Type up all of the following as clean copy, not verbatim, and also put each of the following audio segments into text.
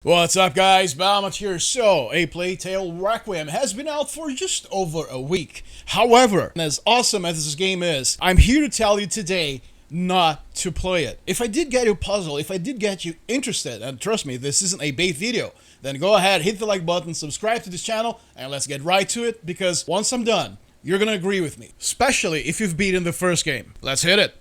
What's up guys, Balmut here. So, a Playtail Requiem has been out for just over a week. However, as awesome as this game is, I'm here to tell you today not to play it. If I did get you puzzled, if I did get you interested, and trust me, this isn't a bait video, then go ahead, hit the like button, subscribe to this channel, and let's get right to it, because once I'm done, you're gonna agree with me. Especially if you've beaten the first game. Let's hit it.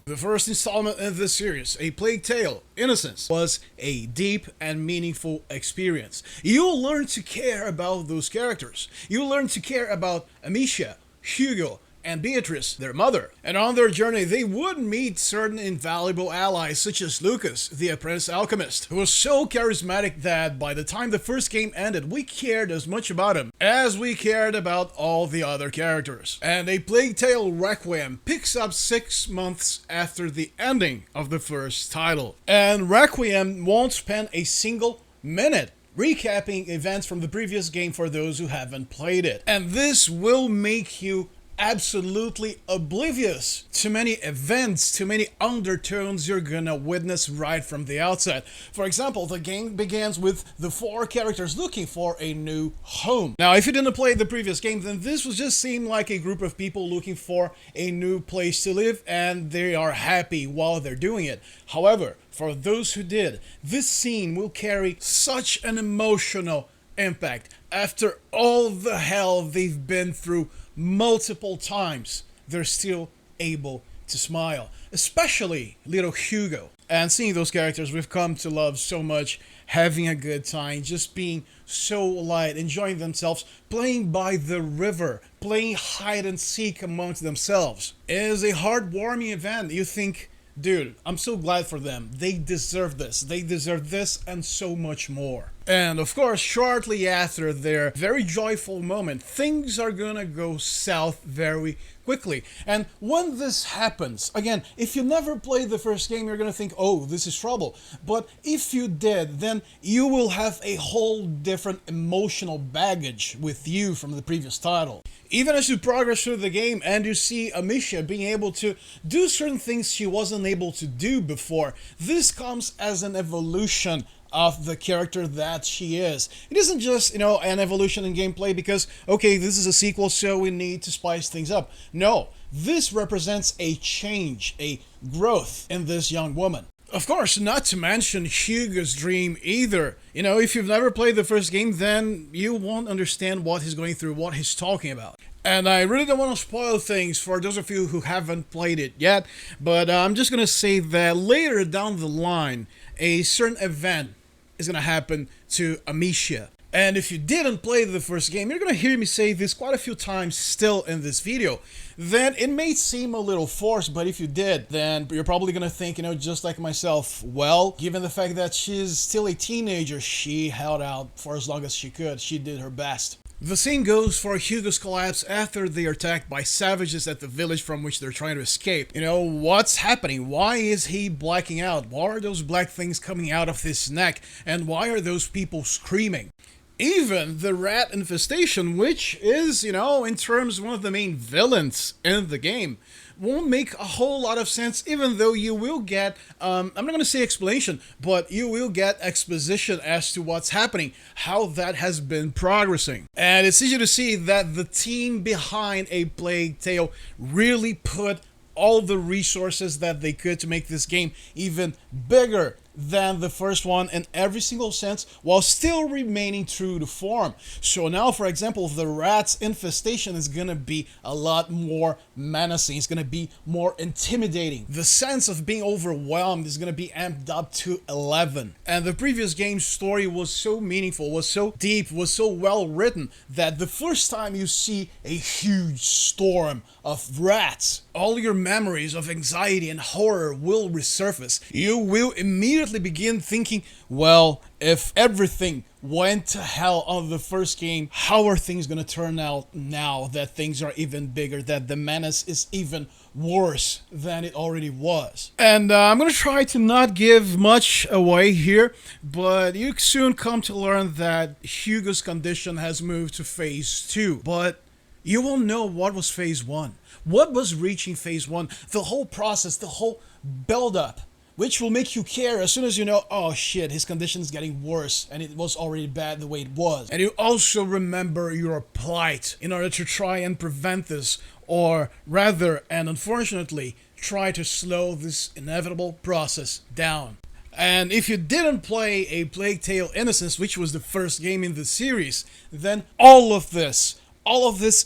The first installment in this series, A Playtail Innocence, was a deep and meaningful experience. You'll learn to care about those characters. You'll learn to care about Amisha, Hugo, and Beatrice, their mother. And on their journey, they would meet certain invaluable allies such as Lucas, the apprentice alchemist, who was so charismatic that by the time the first game ended, we cared as much about him as we cared about all the other characters. And A Playtail Requiem picks up 6 months after the ending of the first title. And Requiem won't spend a single minute recapping events from the previous game for those who haven't played it. And this will make you absolutely oblivious to many events, to many undertones you're gonna witness right from the outset. For example, the game begins with the 4 characters looking for a new home. Now, if you didn't play the previous game, then this would just seem like a group of people looking for a new place to live, and they are happy while they're doing it. However, for those who did, this scene will carry such an emotional impact. After all the hell they've been through multiple times, they're still able to smile. Especially little Hugo. And seeing those characters we've come to love so much, having a good time, just being so light, enjoying themselves, playing by the river, playing hide and seek amongst themselves, is a heartwarming event. You think, dude, I'm so glad for them. They deserve this. They deserve this and so much more. And of course, shortly after their very joyful moment, things are gonna go south very quickly. And when this happens, again, if you never played the first game, you're gonna think, oh, this is trouble. But if you did, then you will have a whole different emotional baggage with you from the previous title. Even as you progress through the game and you see Amisha being able to do certain things she wasn't able to do before, this comes as an evolution of the character that she is. It isn't just, an evolution in gameplay because, okay, this is a sequel, so we need to spice things up. No, this represents a change, a growth in this young woman. Of course, not to mention Hugos Dream either. If you've never played the first game, then you won't understand what he's going through, what he's talking about. And I really don't want to spoil things for those of you who haven't played it yet, but I'm just going to say that later down the line, a certain event is going to happen to Amisha. And if you didn't play the first game, you're going to hear me say this quite a few times still in this video. Then it may seem a little forced, but if you did, then you're probably going to think, just like myself, well, given the fact that she's still a teenager, she held out for as long as she could. She did her best. The same goes for Hugo's collapse after they are attacked by savages at the village from which they're trying to escape. What's happening? Why is he blacking out? Why are those black things coming out of his neck? And why are those people screaming? Even the rat infestation, which is, in terms one of the main villains in the game, won't make a whole lot of sense, even though you will get, I'm not going to say explanation, but you will get exposition as to what's happening, how that has been progressing. And it's easy to see that the team behind A Playtail really put all the resources that they could to make this game even bigger than the first one in every single sense, while still remaining true to form. So now, for example, the rat's infestation is gonna be a lot more menacing. It's gonna be more intimidating. The sense of being overwhelmed is gonna be amped up to 11. And the previous game's story was so meaningful, was so deep, was so well written, that the first time you see a huge storm of rats, all your memories of anxiety and horror will resurface. You will immediately begin thinking, well, if everything went to hell on the first game, how are things going to turn out now that things are even bigger, that the menace is even worse than it already was? And I'm going to try to not give much away here, but you soon come to learn that Hugo's condition has moved to phase 2. But you will know what was phase one, what was reaching phase one, the whole process, the whole build up, which will make you care as soon as you know, oh shit, his condition is getting worse and it was already bad the way it was. And you also remember your plight in order to try and prevent this, or rather, and unfortunately, try to slow this inevitable process down. And if you didn't play a Playtail Innocence, which was the first game in the series, then all of this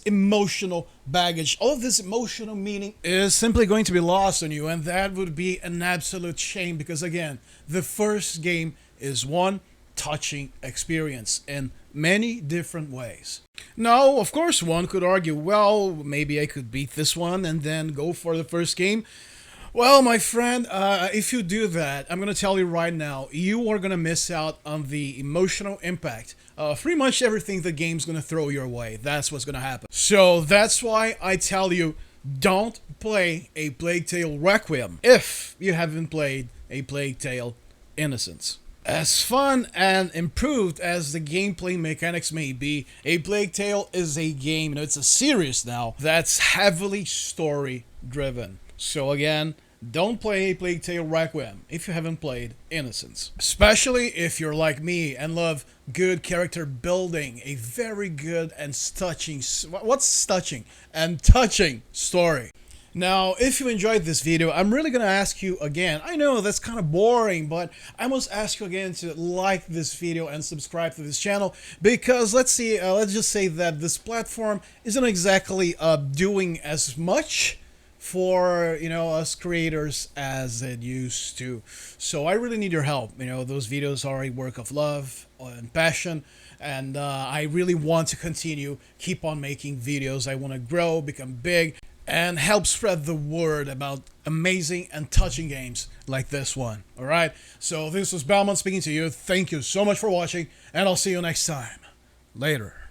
emotional baggage, all of this emotional meaning is simply going to be lost on you, and that would be an absolute shame because, again, the first game is one touching experience in many different ways. Now, of course, one could argue, well, maybe I could beat this one and then go for the first game. Well, my friend, if you do that, I'm going to tell you right now, you are going to miss out on the emotional impact of pretty much everything the game's going to throw your way. That's what's going to happen. So that's why I tell you, don't play a Playtail Requiem if you haven't played a Playtail Innocence. As fun and improved as the gameplay mechanics may be, a Playtail is a game, it's a series now, that's heavily story-driven. So again, don't play Playtail Requiem if you haven't played Innocence. Especially if you're like me and love good character building, a very good and touching story. Now, if you enjoyed this video, I'm really going to ask you again. I know that's kind of boring, but I must ask you again to like this video and subscribe to this channel because let's just say that this platform isn't exactly doing as much for us creators as it used to. So I really need your help. Those videos are a work of love and passion, and I really want to keep on making videos. I want to grow, become big, and help spread the word about amazing and touching games like this one. Alright, so this was Belmont speaking to you. Thank you so much for watching, and I'll see you next time. Later.